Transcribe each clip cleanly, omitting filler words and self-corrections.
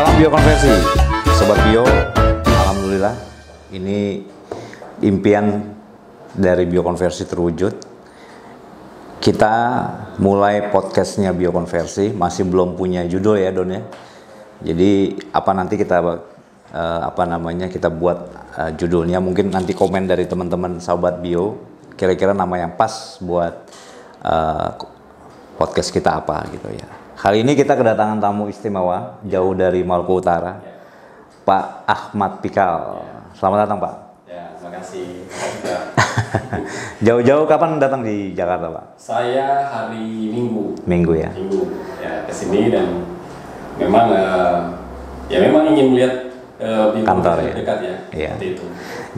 Salam biokonversi, Sobat Bio. Alhamdulillah, ini impian dari biokonversi terwujud. Kita mulai podcastnya biokonversi, masih belum punya judul ya Don ya. Jadi nanti kita kita buat judulnya, mungkin nanti komen dari teman-teman Sobat Bio, kira-kira nama yang pas buat podcast kita apa gitu ya. Kali ini kita kedatangan tamu istimewa jauh dari Maluku Utara, Pak Ahmad Pikal. Selamat datang Pak. Ya, terima kasih. Jauh-jauh kapan datang di Jakarta Pak? Saya hari Minggu. Minggu ya. Minggu ya kesini dan memang memang ingin melihat kantor ya. Dekat ya. Iya. Seperti itu.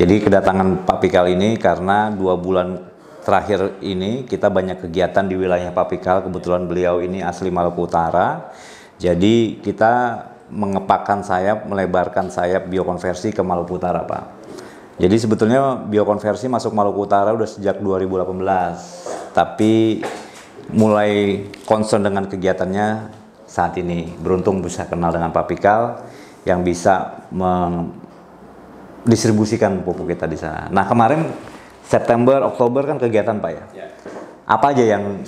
Jadi kedatangan Pak Pikal ini karena 2 bulan terakhir ini kita banyak kegiatan di wilayah Pak Pikal. Kebetulan beliau ini asli Maluku Utara. Jadi kita mengepakkan sayap, melebarkan sayap biokonversi ke Maluku Utara Pak. Jadi sebetulnya biokonversi masuk Maluku Utara udah sejak 2018. Tapi mulai concern dengan kegiatannya saat ini. Beruntung bisa kenal dengan Pak Pikal yang bisa mendistribusikan pupuk kita di sana. Nah kemarin September, Oktober kan kegiatan Pak ya? Ya. Apa aja yang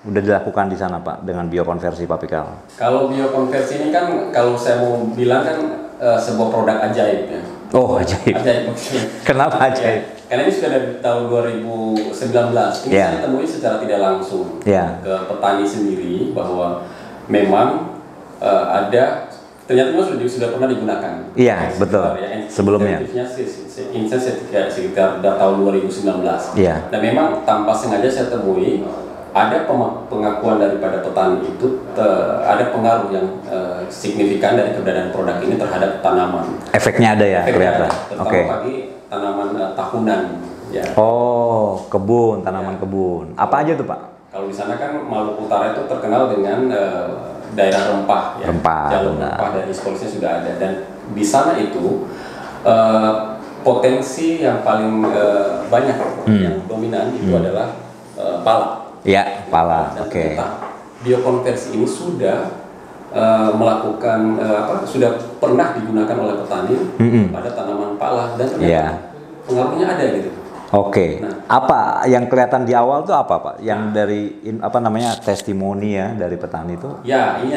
udah dilakukan di sana Pak dengan biokonversi Pak Pikal? Kalau biokonversi ini kan kalau saya mau bilang kan sebuah produk ajaib ya. Oh ajaib. Ajaib. Kenapa ajaib? Ya, karena ini sudah dari tahun 2019. Ini saya temui secara tidak langsung ke petani sendiri bahwa memang ternyata sudah pernah digunakan. Iya, betul. Sebelumnya. Sekitar tahun 2019. Iya. Dan memang tanpa sengaja saya temui ada pengakuan daripada petani itu ada pengaruh yang signifikan dari keberadaan produk ini terhadap tanaman. Efeknya ada ya, kelihatan. Terutama bagi tanaman tahunan. Ya. Oh, kebun, tanaman kebun. Apa aja tuh Pak? Kalau di sana kan Maluku Utara itu terkenal dengan daerah rempah, ya. Jalur rempah dan ekspornya sudah ada, dan di sana itu potensi yang paling banyak yang dominan itu adalah pala. Ya, pala. Oke. Biokonversi ini sudah melakukan sudah pernah digunakan oleh petani pada tanaman pala dan ternyata pengaruhnya ada gitu. Oke. Nah, apa yang kelihatan di awal tuh apa Pak? Yang dari testimoni ya dari petani itu? Ya, ini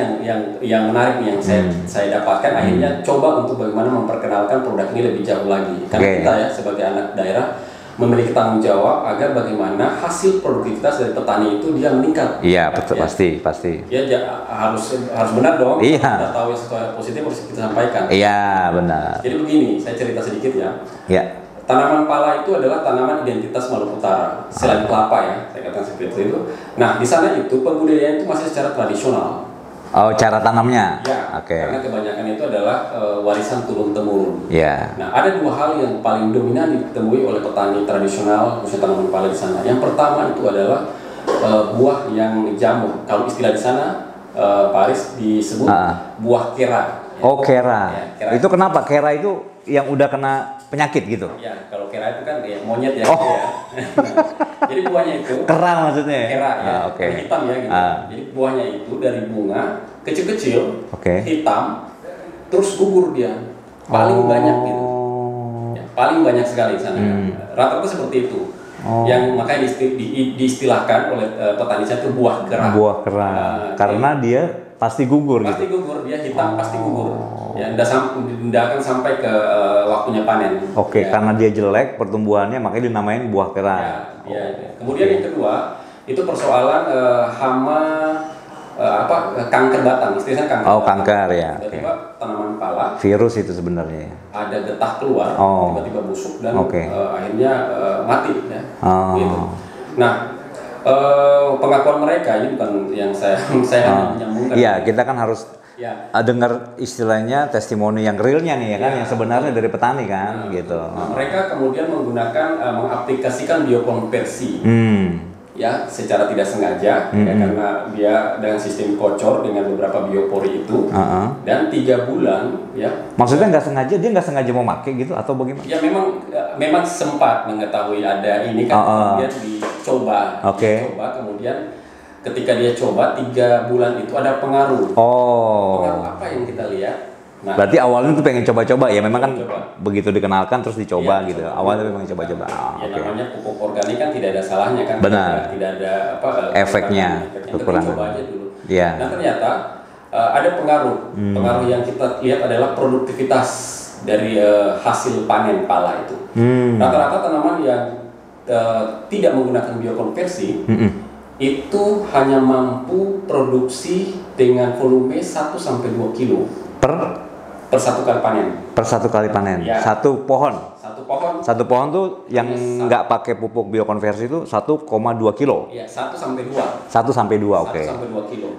yang menarik nih yang saya dapatkan akhirnya coba untuk bagaimana memperkenalkan produk ini lebih jauh lagi. Karena kita ya sebagai anak daerah memiliki tanggung jawab agar bagaimana hasil produktivitas dari petani itu dia meningkat. Iya, betul, pasti. Ya, harus benar dong. Iya. Kita tahu sesuatu positif harus kita sampaikan. Iya, benar. Jadi begini, saya cerita sedikit ya. Iya. Tanaman pala itu adalah tanaman identitas Maluku Utara, selain kelapa ya, saya katakan seperti itu. Nah, di sana itu pembudidayaan itu masih secara tradisional. Oh, cara tanamnya? Ya, karena kebanyakan itu adalah warisan turun-temurun. Ya. Nah, ada 2 hal yang paling dominan ditemui oleh petani tradisional, khususnya tanaman pala di sana. Yang pertama itu adalah buah yang jamur. Kalau istilah di sana, Pak Aris, disebut buah kera. Oh, kera. Ya, kera. Itu kenapa? Kera itu yang udah kena penyakit gitu? Ya, kalau kera itu kan ya monyet ya. Oh. Gitu ya. Jadi buahnya itu kera maksudnya? Kera ya, hitam ya gitu. Jadi buahnya itu dari bunga kecil-kecil, hitam, terus gugur dia. Paling banyak gitu. Ya, paling banyak sekali di sana. Rata-rata seperti itu. Yang makanya diistilahkan oleh petani saya itu buah kera. Buah kera. Karena dia pasti gugur gitu. Pasti gugur, dia hitam pasti gugur. Ya, tidak akan sampai ke waktunya panen. Oke, ya. Karena dia jelek pertumbuhannya makanya dinamain buah kera. Ya. Kemudian yang kedua itu persoalan hama kanker batang, istilahnya kanker. Oh, kanker ya. Tiba-tiba tanaman pala. Virus itu sebenarnya. Ada getah keluar, tiba-tiba busuk dan akhirnya mati ya. Gitu. Nah, pengakuan mereka ini bukan yang saya hanya menyambungkan. Iya, kita kan harus dengar istilahnya testimoni yang realnya nih ya kan, yang sebenarnya dari petani kan, gitu. Mereka kemudian mengaplikasikan biokonversi, ya secara tidak sengaja, ya, karena dia dengan sistem kocor dengan beberapa biopori itu, dan 3 bulan, ya. Maksudnya dia nggak sengaja mau pakai gitu atau bagaimana? Ya memang sempat mengetahui ada ini kan, kemudian dicoba, kemudian ketika dia coba 3 bulan itu ada pengaruh. Oh. Pengaruh apa yang kita lihat? Nah, berarti awalnya tuh pengen coba-coba ya, memang kan begitu dikenalkan terus dicoba gitu. Awalnya tuh pengen coba-coba. Namanya pupuk organik kan tidak ada salahnya kan. Benar. Tidak ada efeknya. Kekurangan. Coba aja dulu. Yeah. Nah ternyata ada pengaruh. Pengaruh yang kita lihat adalah produktivitas dari hasil panen pala itu. Rata-rata tanaman yang tidak menggunakan biokonversi itu hanya mampu produksi dengan volume 1-2 kilo per satu kali panen. Per satu kali panen. Ya. Satu pohon. Satu pohon tuh yang nggak pakai pupuk biokonversi itu 1,2 kilo. Iya, 1-2. 1-2, oke. 1-2 kilo.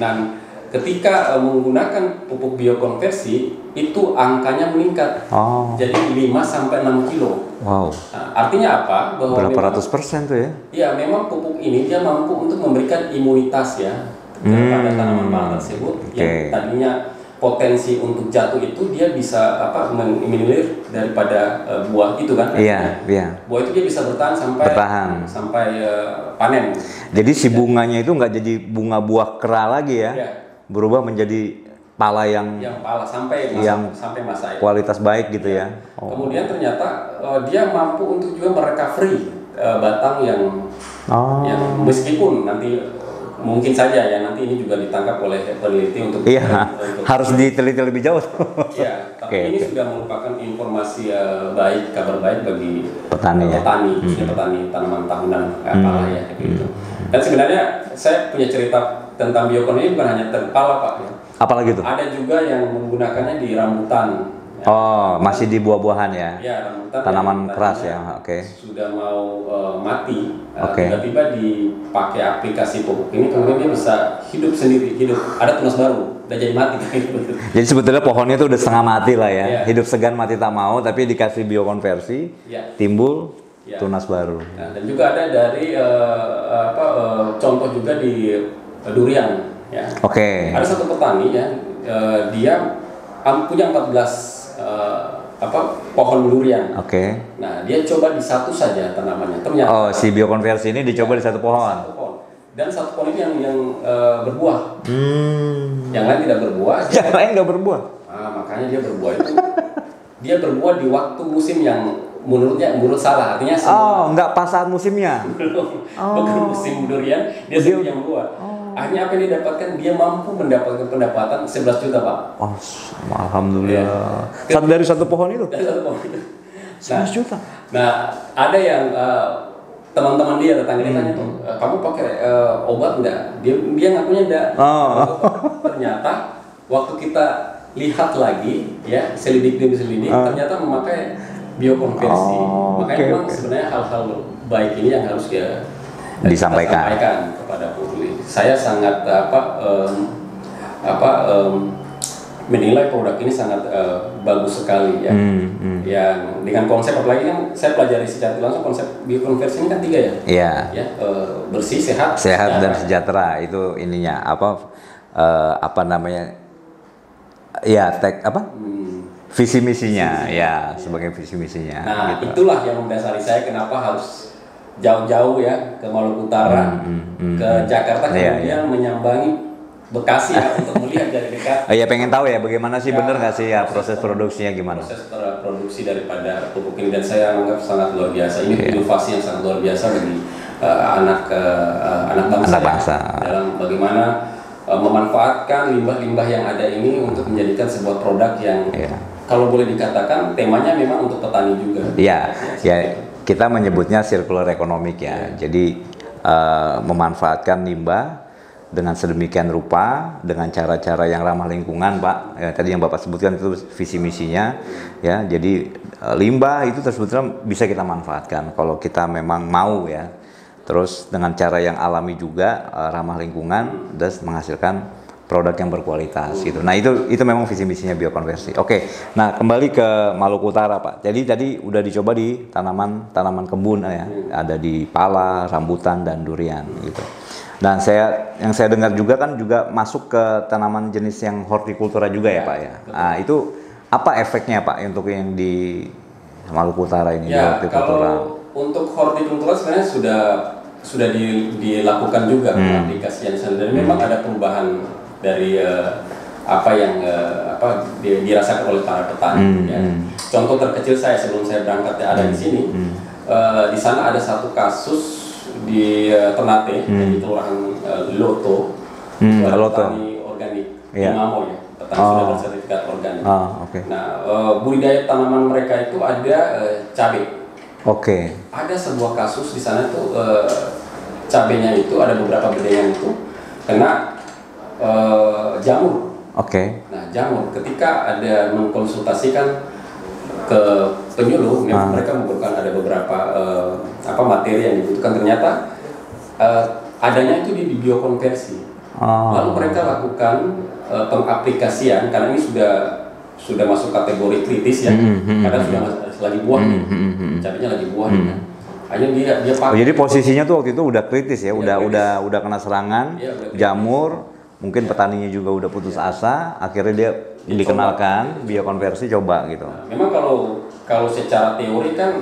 Nah, ketika menggunakan pupuk biokonversi itu angkanya meningkat. Jadi 5-6 kilo. Wow. Nah, artinya apa? Bahwa berapa ratus persen tuh ya? Iya, memang pupuk ini dia mampu untuk memberikan imunitas ya kepada tanaman pala tersebut yang tadinya potensi untuk jatuh itu dia bisa menilir daripada buah itu kan? Iya. Buah itu dia bisa bertahan sampai panen. Jadi si bunganya itu nggak jadi bunga buah kera lagi ya? Iya. Berubah menjadi pala yang pala sampai masa kualitas baik gitu ya. Kemudian ternyata dia mampu untuk juga merecovery batang yang meskipun nanti mungkin saja ya nanti ini juga ditangkap oleh peneliti untuk harus diteliti lebih jauh. Iya, tapi ini sudah merupakan informasi baik, kabar baik bagi petani petani tanaman tahunan pala ya gitu. Dan sebenarnya saya punya cerita tentang biokon ini bukan hanya pala Pak ya. Apalagi tuh? Ada juga yang menggunakannya di rambutan. Masih di buah-buahan ya? Ya, rambutan. Tanaman keras ya, sudah mau mati, tiba-tiba dipakai aplikasi pupuk ini, kemudian dia bisa hidup sendiri, ada tunas baru, udah jadi mati. Jadi sebetulnya pohonnya itu udah setengah mati lah ya, hidup segan mati tak mau, tapi dikasih biokonversi, timbul tunas baru. Nah, dan juga ada dari contoh juga di durian. Ya. Ada satu petani ya, dia punya 14 pohon durian. Nah, dia coba di satu saja tanamannya. Ternyata si biokonversi ini dicoba di satu pohon. Dan satu pohon ini yang berbuah. Yang lain tidak berbuah. Yang lain nggak berbuah. Nah, makanya dia berbuah itu. Dia berbuah di waktu musim yang menurut salah. Artinya nggak pas saat musimnya. Bukan musim durian, dia sendiri yang berbuah. Akhirnya apa yang didapatkan? Dia mampu mendapatkan pendapatan 11 juta Pak. Alhamdulillah. Dari satu pohon itu? Dari satu pohon itu. 11 juta? Nah, ada yang teman-teman dia tetangga tanya tuh, kamu pakai obat enggak? Dia ngakunya enggak. Ternyata waktu kita lihat lagi ya, selidik ternyata memakai biokonversi. Makanya memang sebenarnya hal-hal baik ini yang harus disampaikan kepada publik. Saya sangat menilai produk ini sangat bagus sekali ya. Yang dengan konsep, apalagi kan saya pelajari secara langsung konsep biokonversi ini kan 3 ya. Bersih, sehat dan sejahtera. Itu ininya visi misinya sebagai visi misinya. Nah, itulah yang mendasari saya kenapa harus jauh-jauh ya ke Maluku Utara, ke Jakarta, kemudian menyambangi Bekasi ya untuk melihat dari dekat. Pengen tahu ya bagaimana sih, bener nggak sih ya proses produksinya gimana? Proses produksi daripada pupuk ini, dan saya anggap sangat luar biasa. Ini inovasi yang sangat luar biasa bagi anak bangsa. Dalam bagaimana memanfaatkan limbah-limbah yang ada ini untuk menjadikan sebuah produk yang kalau boleh dikatakan temanya memang untuk petani juga. Kita menyebutnya circular economic ya. Jadi memanfaatkan limbah dengan sedemikian rupa dengan cara-cara yang ramah lingkungan, Pak. Tadi yang Bapak sebutkan itu visi misinya ya. Jadi limbah itu sebetulnya bisa kita manfaatkan kalau kita memang mau ya. Terus dengan cara yang alami juga, ramah lingkungan dan menghasilkan produk yang berkualitas gitu. Nah, itu memang visi misinya biokonversi. Nah, kembali ke Maluku Utara, Pak. Jadi tadi udah dicoba di tanaman kebun ya. Ada di pala, rambutan dan durian gitu. Dan yang saya dengar juga kan juga masuk ke tanaman jenis yang hortikultura juga ya, Pak ya. Nah, itu apa efeknya, Pak, untuk yang di Maluku Utara ini? Kalau untuk hortikultura sebenarnya sudah dilakukan juga aplikasi yang dan memang ada perubahan dari apa yang dirasakan oleh para petani. Ya. Contoh terkecil saya sebelum saya berangkat ada di sini. Di sana ada satu kasus di Ternate, di kelurahan Loto, petani organik, Mamo ya, petani sudah bersertifikat organik. Nah, budidaya tanaman mereka itu ada cabai. Ada sebuah kasus di sana itu cabainya itu ada beberapa budidaya itu kena jamur. Nah, jamur ketika ada mengkonsultasikan ke penyuluh, mereka membutuhkan ada beberapa materi yang dibutuhkan, ternyata adanya itu di biokonversi. Lalu mereka lakukan pengaplikasian karena ini sudah masuk kategori kritis ya, karena sudah lagi buah, cabainya lagi buah. Hanya dia pakai. Jadi posisinya tuh waktu itu udah kritis ya, udah kena serangan jamur. Mungkin petaninya juga udah putus asa, akhirnya dia dikenalkan biokonversi, coba gitu. Nah, memang kalau secara teori kan,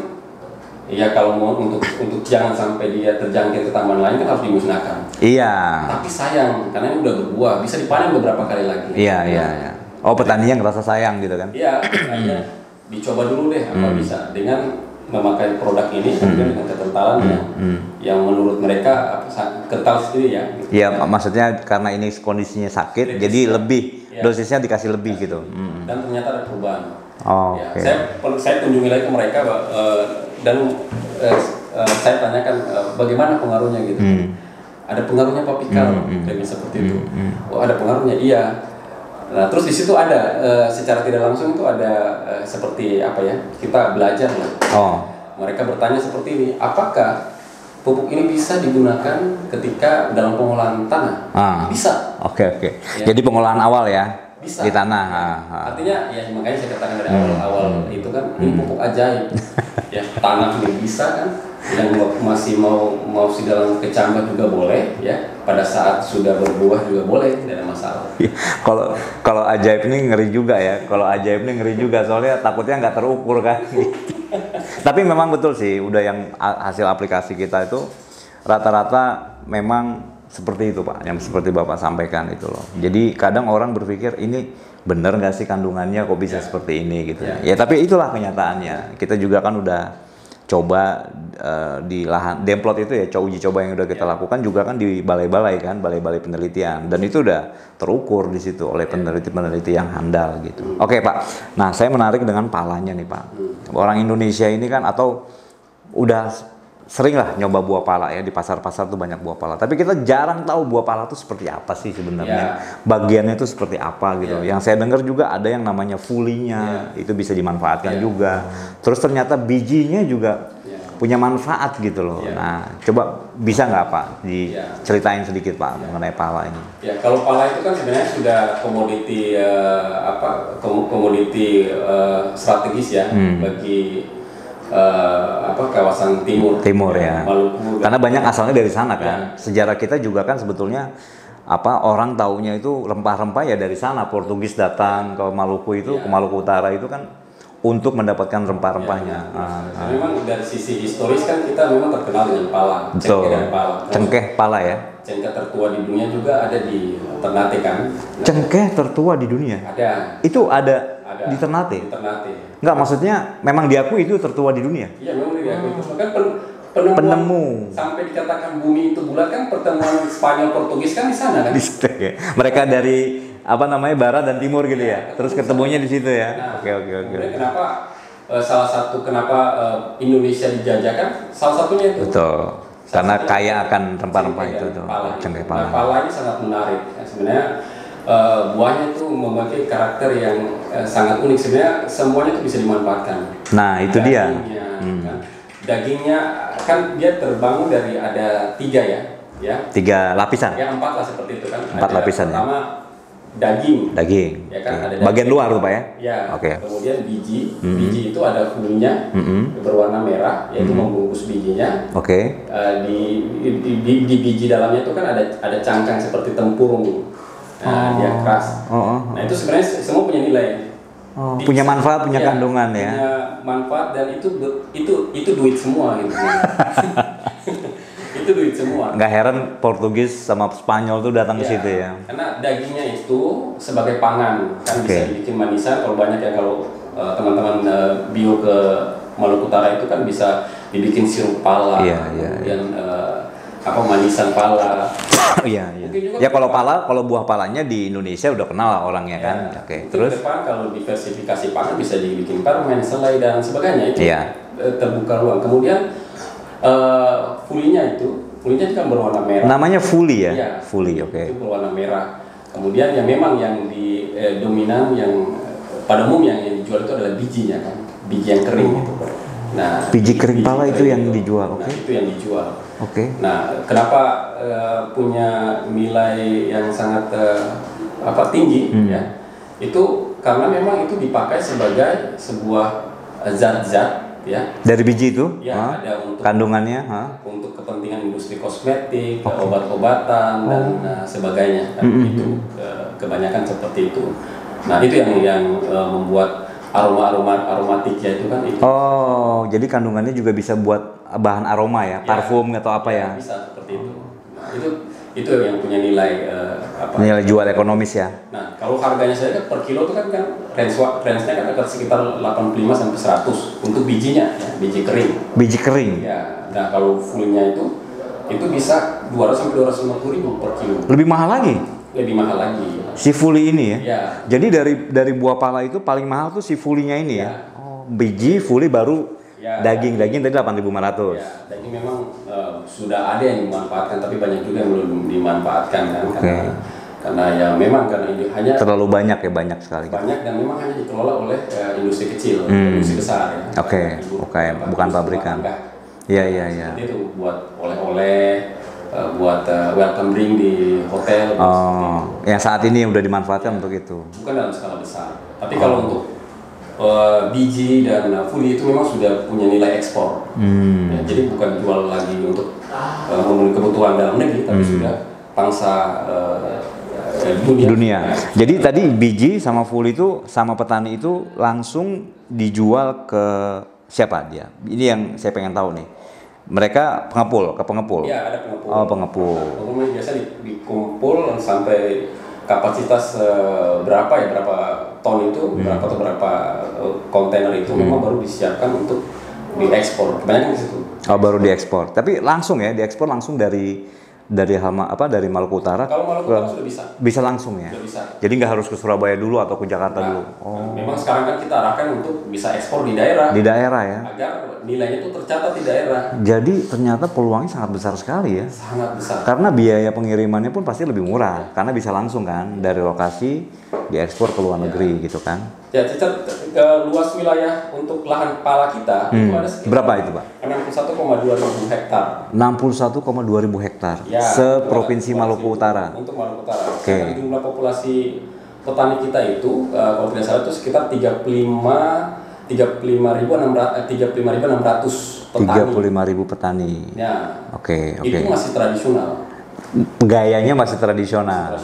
ya kalau mau untuk jangan sampai dia terjangkit ke tanaman lain kan harus dimusnahkan. Iya. Tapi sayang karena ini udah berbuah, bisa dipanen beberapa kali lagi. Iya. Oh, petaninya ngerasa sayang gitu kan? Iya, dicoba dulu deh apa bisa dengan memakai produk ini dengan kekentalan yang menurut mereka kental sendiri ya. Gitu. Iya, maksudnya karena ini kondisinya sakit, jadi lebih dosisnya dikasih lebih gitu. Dan ternyata ada perubahan. Ya, saya kunjungi lagi ke mereka dan saya tanyakan bagaimana pengaruhnya gitu. Ada pengaruhnya Pak Pikal, seperti itu. Oh, ada pengaruhnya, iya. Nah, terus di situ ada secara tidak langsung itu ada seperti apa ya? Kita belajar lah. Mereka bertanya seperti ini, apakah pupuk ini bisa digunakan ketika dalam pengolahan tanah? Bisa. Oke. Ya. Jadi pengolahan awal ya? Bisa. Di tanah. Artinya ya makanya saya katakan dari awal itu kan ini pupuk ajaib. Ya, tanah ini bisa kan? Yang masih mau dalam kecambah juga boleh ya, pada saat sudah berbuah juga boleh, tidak ada masalah. Kalau ajaib ini ngeri juga ya, soalnya takutnya nggak terukur kan. Tapi memang betul sih, udah yang hasil aplikasi kita itu rata-rata memang seperti itu Pak, yang seperti Bapak sampaikan itu loh. Jadi kadang orang berpikir ini bener nggak sih kandungannya kok bisa seperti ini gitu ya. Tapi itulah kenyataannya. Kita juga kan udah coba di lahan Demplot itu ya, uji coba yang udah kita lakukan juga kan di balai-balai penelitian, dan itu udah terukur di situ oleh peneliti-peneliti yang handal gitu. Oke Pak, nah saya menarik dengan palanya nih Pak. Orang Indonesia ini kan atau udah sering lah nyoba buah pala ya, di pasar-pasar tuh banyak buah pala, tapi kita jarang tahu buah pala tuh seperti apa sih sebenarnya, bagiannya itu seperti apa gitu. Yang saya dengar juga ada yang namanya fulinya, itu bisa dimanfaatkan juga. Terus ternyata bijinya juga punya manfaat gitu loh. Nah, coba bisa nggak Pak diceritain sedikit Pak mengenai pala ini? Ya, kalau pala itu kan sebenarnya sudah komoditi strategis ya bagi kawasan timur ya, Maluku, karena banyak asalnya dari sana kan. Sejarah kita juga kan sebetulnya orang taunya itu rempah-rempah ya dari sana. Portugis datang ke Maluku itu, ke Maluku Utara itu kan untuk mendapatkan rempah-rempahnya. Memang dari sisi historis kan kita memang terkenal dengan pala, cengkeh dan pala. Cengkeh pala ya. Cengkeh tertua di dunia juga ada di Ternate kan. Cengkeh tertua di dunia? Ada. Itu ada di Ternate? Di Ternate. Enggak, maksudnya memang diakui itu tertua di dunia? Iya, memang diakui itu. Bahkan penemu sampai dikatakan bumi itu bulat kan pertemuan Spanyol Portugis kan di sana kan? Mereka dari barat dan timur gitu ya. Terus ketemunya di situ ya. Oke. Kenapa salah satu Indonesia dijajah kan? Salah satunya itu. Betul. Karena kaya akan rempah-rempah itu tuh. Cengkeh pala. Pala ini sangat menarik. Sebenarnya buahnya itu memiliki karakter yang sangat unik. Sebenarnya semuanya itu bisa dimanfaatkan. Nah, itu dia. Kan? Dagingnya kan dia terbangun dari ada 3 ya. 3 lapisan. Ya, 4 lah seperti itu kan. 4 lapisan ya. Pertama daging. Ya kan, ada daging. Bagian luar tuh Pak ya? Ya. Kemudian biji. Biji itu ada fulinya berwarna merah, yaitu membungkus bijinya. Di biji dalamnya itu kan ada cangkang seperti tempurung. Nah, dia keras. Nah, itu sebenarnya semua punya nilai. Punya manfaat, punya kandungan ya. Punya manfaat dan itu duit semua gitu. Itu duit semua. Nggak heran Portugis sama Spanyol tuh datang ke situ ya. Karena dagingnya itu sebagai pangan kan bisa dibikin manisan. Kalau banyak ya, kalau teman-teman bio ke Maluku Utara itu kan bisa dibikin sirup pala, kemudian manisan pala. Iya. Ya kalau buah palanya di Indonesia udah kenal lah orangnya kan. Oke. Terus depan kalau diversifikasi pangan bisa dibikin permen, selai dan sebagainya itu terbuka ruang. Kemudian fulinya kan berwarna merah. Namanya fuli ya? Iya. Fuli, oke. Itu berwarna merah. Kemudian yang memang yang dominan yang pada umumnya yang dijual itu adalah bijinya kan, biji yang kering gitu. Nah, biji kering pala itu yang dijual, Nah, itu yang dijual. Oke. Nah, kenapa punya nilai yang sangat tinggi ya? Itu karena memang itu dipakai sebagai sebuah zat-zat ya. Dari biji itu? Ya, ada untuk kandungannya, untuk kepentingan industri kosmetik, obat-obatan dan sebagainya. Kan? Itu kebanyakan seperti itu. Nah, itu yang membuat aromatiknya itu kan itu. Oh, jadi kandungannya juga bisa buat bahan aroma ya, parfum atau apa ya? Bisa seperti itu. Nah, itu yang punya nilai nilai jual ekonomis ya. Nah, kalau harganya saya kan per kilo itu kan range-nya kan akan sekitar 85 sampai 100 untuk bijinya ya, biji kering. Biji kering. Ya. Nah, kalau fullnya itu bisa 200 sampai 250 ribu per kilo. Lebih mahal lagi? Lebih mahal lagi. Si fuli ini ya? Ya. Jadi dari buah pala itu paling mahal tuh si fulinya ini ya? Oh, biji, fuli baru daging tadi 8.500. Ya, daging memang sudah ada yang dimanfaatkan, tapi banyak juga yang belum dimanfaatkan kan, karena ya memang karena ini hanya terlalu banyak sekali. Banyak dan memang hanya dikelola oleh industri kecil, industri besar ya. Oke, bukan pabrikan. Iya. Itu buat oleh-oleh, buat welcome drink di hotel. Yang saat ini udah dimanfaatkan untuk itu. Bukan dalam skala besar, tapi kalau untuk biji dan fuli itu memang sudah punya nilai ekspor. Ya, jadi bukan jual lagi untuk memenuhi kebutuhan dalam negeri, tapi sudah pangsa dunia. Jadi tadi biji sama fuli itu sama petani itu langsung dijual ke siapa dia? Ini yang saya pengen tahu nih. Mereka ke pengepul. Iya, ada pengepul. Oh, pengepul. Pengepul biasa dikumpul sampai kapasitas berapa ton itu, berapa kontainer itu memang baru disiapkan untuk diekspor. Kebanyakan di situ. Oh, baru diekspor. Tapi langsung ya, diekspor langsung dari Maluku Utara. Kalau Maluku Utara sudah bisa. Bisa langsung ya. Sudah bisa. Jadi nggak harus ke Surabaya dulu atau ke Jakarta dulu. Oh. Memang sekarang kan kita arahkan untuk bisa ekspor di daerah. Di daerah ya. Agar nilainya itu tercatat di daerah. Jadi ternyata peluangnya sangat besar sekali ya. Sangat besar. Karena biaya pengirimannya pun pasti lebih murah, karena bisa langsung kan dari lokasi diekspor ke luar negeri gitu kan. Ya, luas wilayah untuk lahan pala kita itu ada sekitar berapa itu, Pak? 61,2 ribu hektar. 61,2 ribu hektar. Ya, seprovinsi Maluku Utara. Untuk Maluku Utara. Oke. Jumlah populasi petani kita itu kalau tidak salah itu sekitar 35.600 petani. 35.000 petani. Ya. Oke. Itu masih tradisional. Gayanya masih tradisional.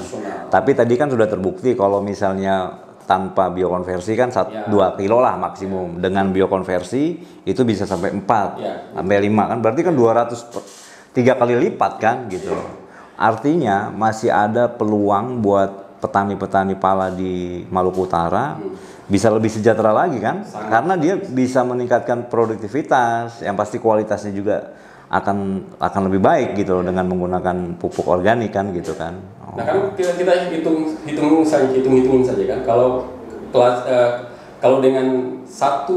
Tapi tadi kan sudah terbukti kalau misalnya tanpa biokonversi kan 2 kilo lah maksimum. Dengan biokonversi itu bisa sampai 4 sampai 5 kan, berarti kan 3 kali lipat kan gitu. Artinya masih ada peluang buat petani-petani pala di Maluku Utara bisa lebih sejahtera lagi kan, karena dia bisa meningkatkan produktivitas, yang pasti kualitasnya juga akan lebih baik gitu dengan menggunakan pupuk organik kan gitu kan. Nah kan kita hitungin saja kan, kalau dengan 1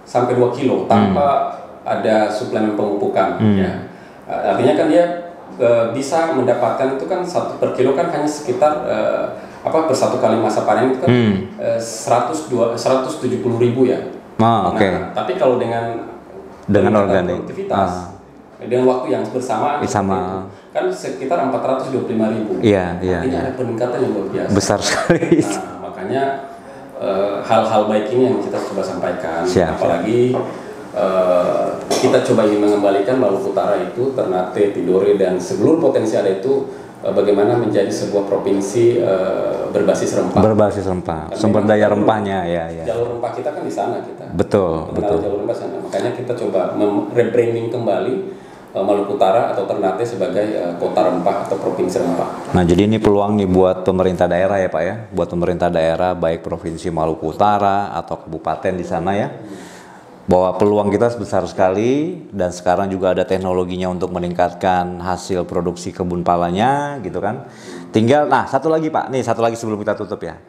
sampai 2 kilo tanpa ada suplemen pemupukan ya, artinya kan dia bisa mendapatkan itu kan 1 per kilo kan hanya sekitar per 1 kali masa panen itu kan 170.000 ya. Okay. Tapi kalau dengan organik produktivitas dengan waktu yang bersamaan sama kan sekitar 425.000. Iya. Artinya ada peningkatan yang luar biasa. Besar sekali. Nah, makanya hal-hal baik ini yang kita coba sampaikan. Apalagi kita coba ingin mengembalikan Maluku Utara itu, Ternate, Tidore dan seluruh potensi ada itu bagaimana menjadi sebuah provinsi berbasis rempah. Sumber daya rempahnya ya. Jalur rempah kita kan di sana kita. Betul. Jalur rempah sana. Makanya kita coba rebranding kembali Maluku Utara atau Ternate sebagai kota rempah atau provinsi rempah. Nah, jadi ini peluang nih buat pemerintah daerah ya Pak ya, buat pemerintah daerah baik provinsi Maluku Utara atau kabupaten di sana ya, bahwa peluang kita sebesar sekali dan sekarang juga ada teknologinya untuk meningkatkan hasil produksi kebun palanya gitu kan. Tinggal, nah satu lagi Pak, nih satu lagi sebelum kita tutup ya,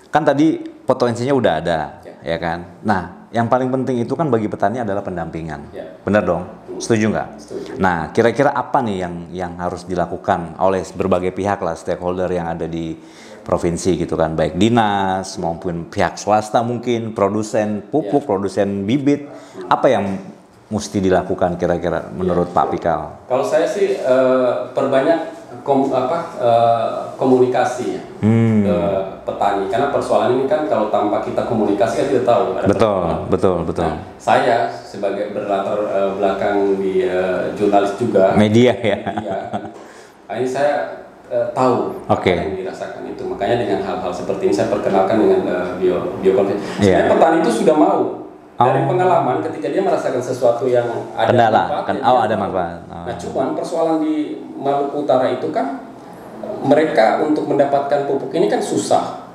kan tadi potensinya udah ada ya kan. Nah, yang paling penting itu kan bagi petani adalah pendampingan. Benar dong? Setuju nggak? Nah, kira-kira apa nih yang harus dilakukan oleh berbagai pihak lah, stakeholder yang ada di provinsi gitu kan, baik dinas maupun pihak swasta mungkin, produsen pupuk, produsen bibit, apa yang mesti dilakukan kira-kira menurut Pak Pikal? Kalau saya sih perbanyak komunikasi ke petani, karena persoalan ini kan kalau tanpa kita komunikasi kan tidak tahu. Betul. Nah, saya sebagai berlatar belakang di jurnalis juga, media ya. Ini saya tahu apa yang dirasakan itu. Makanya dengan hal-hal seperti ini saya perkenalkan dengan biokonvensi. Sebenarnya petani itu sudah mau. Dari pengalaman ketika dia merasakan sesuatu yang ada manfaat, Nah, cuman persoalan di Maluku Utara itu kan mereka untuk mendapatkan pupuk ini kan susah.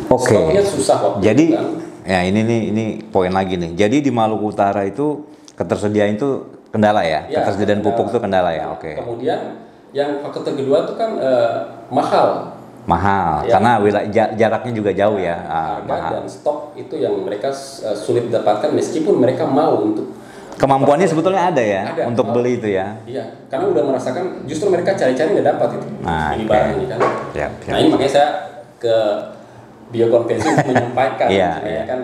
Stoknya susah waktu jadi itu kan. Ya ini poin lagi nih. Jadi di Maluku Utara itu ketersediaan itu kendala ya? Ketersediaan pupuk itu kendala ya. Kemudian yang faktor kedua itu kan mahal karena jaraknya juga jauh ya. Harga dan stok itu yang mereka sulit didapatkan meskipun mereka mau untuk kemampuannya sebetulnya ada ya untuk beli itu ya. Iya, karena udah merasakan justru mereka cari-cari nggak dapat itu. Ini barang ini kan. Nah, ini makanya saya ke biokonvensi untuk menyampaikan kan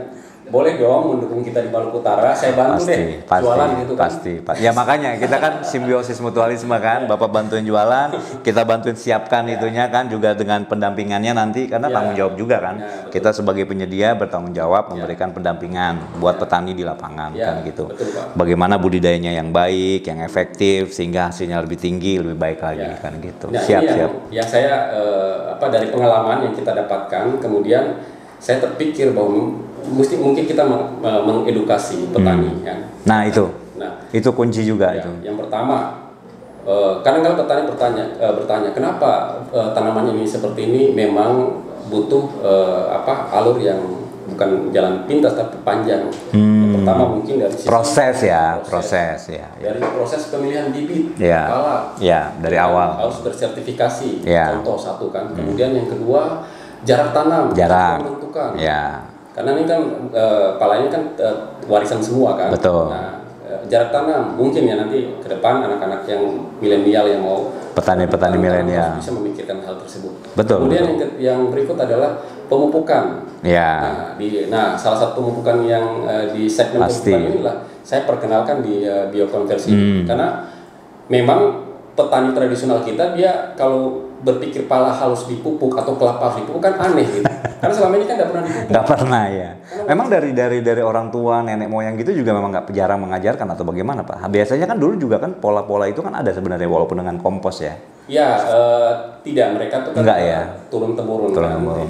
boleh dong mendukung kita di Maluku Utara, saya bantu jualan gitu kan. Pasti. Ya makanya kita kan simbiosis mutualisme kan, Bapak bantuin jualan, kita bantuin siapkan itunya kan, juga dengan pendampingannya nanti karena tanggung jawab juga kan. Kita sebagai penyedia bertanggung jawab memberikan pendampingan buat petani di lapangan kan gitu. Bagaimana budidayanya yang baik, yang efektif sehingga hasilnya lebih tinggi, lebih baik lagi kan gitu. Siap. Yang saya dari pengalaman yang kita dapatkan, kemudian saya terpikir bahwa mungkin kita mengedukasi petani kan. Nah itu kunci juga itu. Yang pertama, kadang-kadang petani bertanya kenapa tanaman ini seperti ini, memang butuh alur yang bukan jalan pintas tapi panjang. Yang pertama mungkin dari sisi proses. Dari proses pemilihan bibit, dari awal harus bersertifikasi. Contoh satu kan. Kemudian yang kedua, jarak tanam menentukan. Karena ini kan pala ini kan warisan semua kan. Betul. Nah, jarak tanam mungkin ya nanti ke depan anak-anak yang milenial yang mau petani milenial bisa memikirkan hal tersebut. Betul. Kemudian yang berikut adalah pemupukan. Nah, salah satu pemupukan yang di segmen pemupukan inilah saya perkenalkan di biokonversi. Karena memang petani tradisional kita dia kalau berpikir pala harus dipupuk atau kelapa harus dipupuk kan aneh gitu. Karena selama ini kan nggak pernah dipupuk. Nggak pernah ya. Memang dari orang tua, nenek moyang gitu juga memang nggak jarang mengajarkan atau bagaimana Pak? Biasanya kan dulu juga kan pola-pola itu kan ada sebenarnya walaupun dengan kompos ya. Ya tidak, mereka tuh kan turun temurun.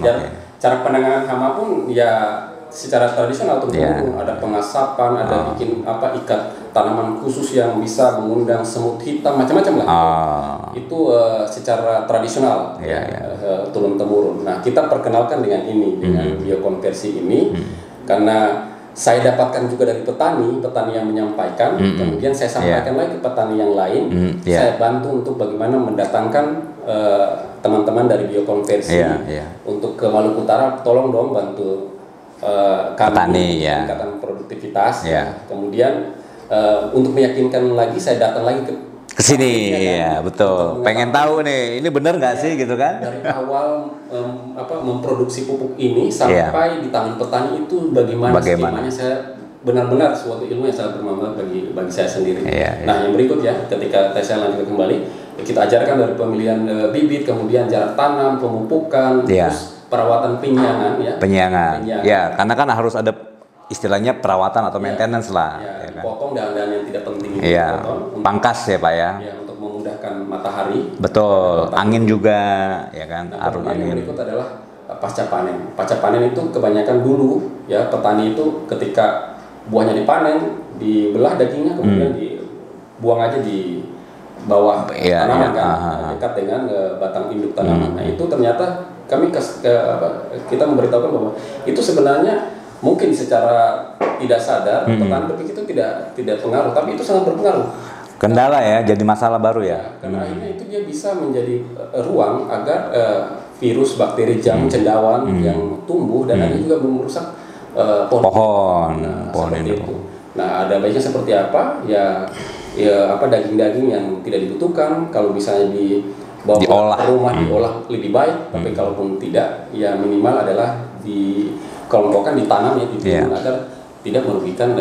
Dan cara penanganan hama pun ya secara tradisional turun-temurun. Ada pengasapan, ada bikin ikat tanaman khusus yang bisa mengundang semut hitam, macam-macam lah. Itu secara tradisional turun-temurun. Nah, kita perkenalkan dengan ini, dengan biokonversi ini, karena saya dapatkan juga dari petani yang menyampaikan, kemudian saya sampaikan lagi ke petani yang lain. Saya bantu untuk bagaimana mendatangkan teman-teman dari biokonversi untuk ke Maluku Utara, tolong dong bantu kami meningkatkan produktivitas. Kemudian untuk meyakinkan lagi, saya datang lagi ke sini, betul. Pengen tahu nih, ini benar nggak sih gitu kan? Dari awal memproduksi pupuk ini sampai di tangan petani itu bagaimana skemanya, saya benar-benar suatu ilmu yang sangat bermanfaat bagi saya sendiri. Nah, yang berikut ketika saya lanjutkan kembali, kita ajarkan dari pemilihan bibit, kemudian jarak tanam, pemupukan, terus perawatan penyiangan. Karena kan harus ada istilahnya perawatan atau maintenance lah. Dipotong dahan-dahan yang tidak penting itu. Pangkas ya Pak ya. Untuk memudahkan matahari. Betul. Angin juga, ya kan. Arus angin. Yang berikut adalah pasca panen. Pasca panen itu kebanyakan dulu petani itu ketika buahnya dipanen, dibelah dagingnya, kemudian buang aja di bawah tanaman kan, dekat dengan batang induk tanaman. Nah itu ternyata kami kita memberitahukan bahwa itu sebenarnya mungkin secara tidak sadar petani berpikir itu tidak pengaruh, tapi itu sangat berpengaruh. Kendala ya, jadi masalah baru ya. Karena akhirnya itu dia bisa menjadi ruang agar virus, bakteri, jamur, cendawan yang tumbuh dan akhirnya juga merusak pohon. Pohon seperti itu. Nah, ada baiknya seperti apa? Ya daging-daging yang tidak dibutuhkan kalau misalnya dibawa ke rumah diolah lebih baik, tapi kalaupun tidak, ya minimal adalah dikelompokkan, ditanam ya di timun agar tidak merugikan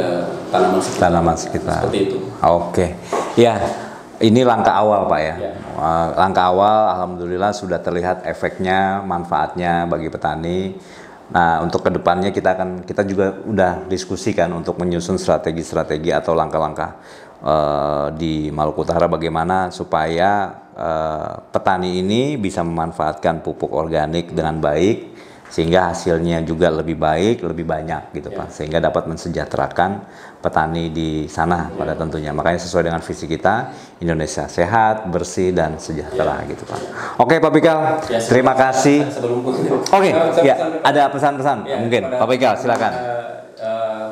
tanaman sekitar. Seperti itu. Oke. Ya, ini langkah awal Pak ya. Langkah awal, alhamdulillah sudah terlihat efeknya, manfaatnya bagi petani. Nah, untuk kedepannya kita juga udah diskusikan untuk menyusun strategi-strategi atau langkah-langkah di Maluku Utara bagaimana supaya petani ini bisa memanfaatkan pupuk organik dengan baik sehingga hasilnya juga lebih baik, lebih banyak gitu Pak, sehingga dapat mensejahterakan petani di sana pada tentunya. Makanya sesuai dengan visi kita, Indonesia sehat, bersih dan sejahtera gitu Pak. Oke Pak Pikal, terima kasih. Oke, ada pesan-pesan mungkin Pak Pikal, silakan.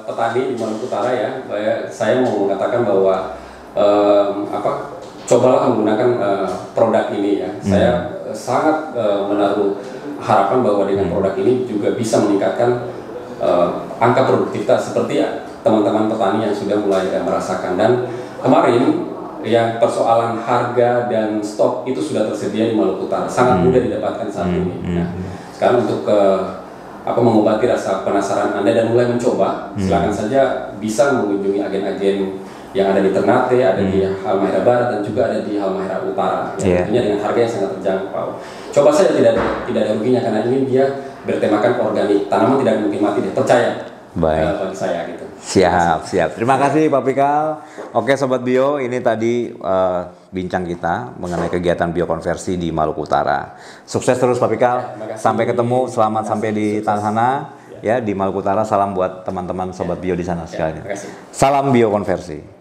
Petani di Maluku Utara ya, saya mau mengatakan bahwa cobalah menggunakan produk ini ya. Saya sangat menaruh harapan bahwa dengan produk ini juga bisa meningkatkan angka produktivitas seperti teman-teman petani yang sudah mulai merasakan. Dan kemarin yang persoalan harga dan stok itu sudah tersedia di Maluku Utara, sangat mudah didapatkan saat ini. Nah, sekarang untuk mengobati rasa penasaran Anda dan mulai mencoba, silakan saja bisa mengunjungi agen-agen yang ada di Ternate, ada di Halmahera Barat dan juga ada di Halmahera Utara. Tentunya dengan harga yang sangat terjangkau. Coba saja, tidak ada ruginya karena ini dia bertemakan organik. Tanaman tidak mungkin mati, percaya. Bagi saya gitu. Siap. Terima kasih Pak Pikal. Oke Sobat Bio, ini tadi bincang kita mengenai kegiatan biokonversi di Maluku Utara. Sukses terus Pak Pikal. Sampai ketemu, selamat sampai di sana ya di Maluku Utara. Salam buat teman-teman Sobat Bio di sana sekalian. Salam biokonversi.